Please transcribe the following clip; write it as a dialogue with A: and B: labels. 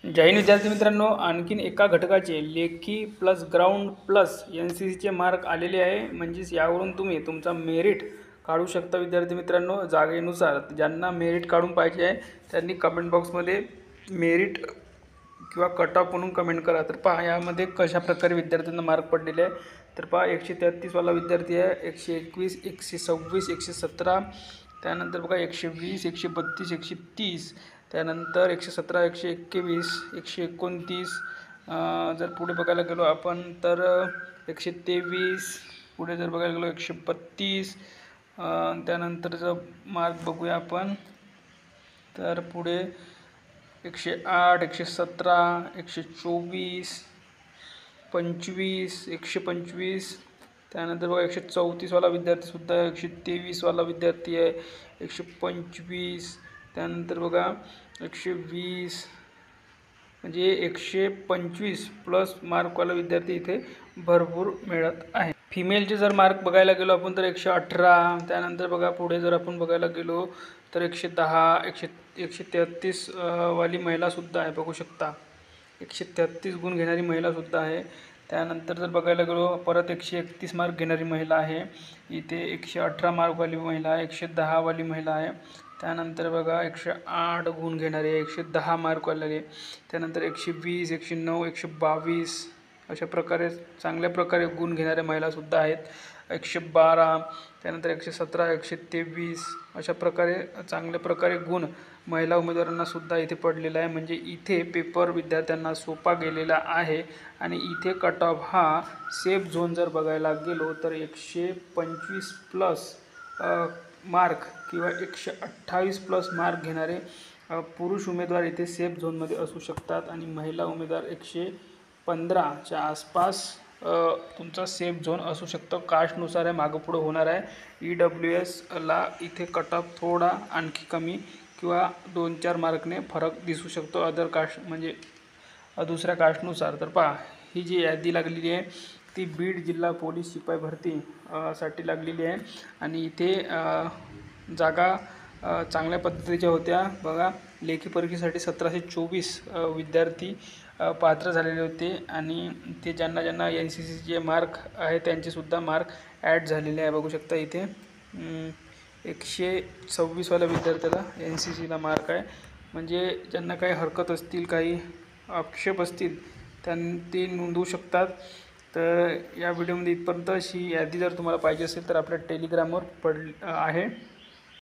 A: जय हिंद विद्यार्थी मित्रांनो, आणखीन एका घटकाचे लेखी प्लस ग्राउंड प्लस NCCचे मार्क आलेले आहे। म्हणजेच यावरून तुम्ही तुमचा मेरिट काढू शकता। विद्यार्थी मित्रांनो, जागेनुसार ज्यांना मेरिट काढून पाहिजे आहे त्यांनी कमेंट बॉक्समध्ये मेरिट किंवा कट ऑफ म्हणून कमेंट करा। तर पहा यामध्ये कशा प्रकारे विद्यार्थ्यांना मार्क पडलेले आहे। तर पहा 133 वाला विद्यार्थी आहे, 121, 126, 117, त्यानंतर बघा 120, 132, 130, त्यानंतर 117, 121, 129, जर पुढे बघायला गेलो आपण तर 123, पुढे जर बघायला गेलो 132, त्यानंतरचा मार्क बघूया आपण तर पुढे 108, 117, 124, 25, 125, त्यानंतर बघा 134 वाला विद्यार्थी सुद्धा आहे, 123 वाला विद्यार्थी आहे, 125, त्यानंतर बघा 120, म्हणजे 125 प्लस मार्कवाला विद्यार्थी इथे भरपूर मिळत आहे। फिमेलचे जर मार्क बघायला गेलो आपण तर 118, त्यानंतर बघा पुढे जर आपण बघायला गेलो तर 110, 133 वाली महिलासुद्धा आहे, बघू शकता 133 गुण घेणारी महिलासुद्धा आहे। त्यानंतर जर बघायला गेलो परत 131 मार्क घेणारी महिला आहे, इथे 118 मार्कवाली महिला आहे, 110 वाली महिला आहे, त्यानंतर बघा 108 गुण घेणारी आहे, 110 मार्कवाले, त्यानंतर 120, 109, 122 अशा प्रकारे चांगल्या प्रकारे गुण घेणाऱ्या महिलासुद्धा आहेत, 112, त्यानंतर 117, 123 अशा प्रकारे चांगल्या प्रकारे गुण महिला उमेदवारांना सुद्धा इथे पडलेला आहे। म्हणजे इथे पेपर विद्यार्थ्यांना सोपा गेलेला आहे आणि इथे कट ऑफ हा सेफ झोन जर बघायला गेलो तर 125 प्लस मार्क किंवा 128 प्लस मार्क घेणारे पुरुष उमेदवार इथे सेफ झोनमध्ये असू शकतात आणि महिला उमेदवार 115च्या आसपास तुमचा सेफ झोन असू शकतो। कास्टनुसार आहे, मागं पुढं होणार आहे। EWSला इथे कट ऑफ थोडा आणखी कमी किंवा 2-4 मार्कने फरक दिसू शकतो अदर कास्ट म्हणजे दुसऱ्या कास्टनुसार। तर पहा ही जी यादी लागलेली आहे ती बीड जिल्हा पोलीस शिपाई भरती साठी लागलेली आहे आणि इथे जागा चांगल्या पद्धतीच्या होत्या। बघा लेखी परीक्षेसाठी 1724 विद्यार्थी पात्र झालेले होते आणि ते ज्यांना ज्यांना NCCचे मार्क आहे त्यांचेसुद्धा मार्क ॲड झालेले आहे, बघू शकता इथे 126 वाल्या विद्यार्थ्याला NCCला मार्क आहे। म्हणजे ज्यांना काही हरकत असतील, काही आक्षेप असतील ते नोंदवू शकतात। तर या व्हिडिओमध्ये इथपर्यंत। अशी यादी जर तुम्हाला पाहिजे असेल तर आपल्या टेलिग्रामवर आहे।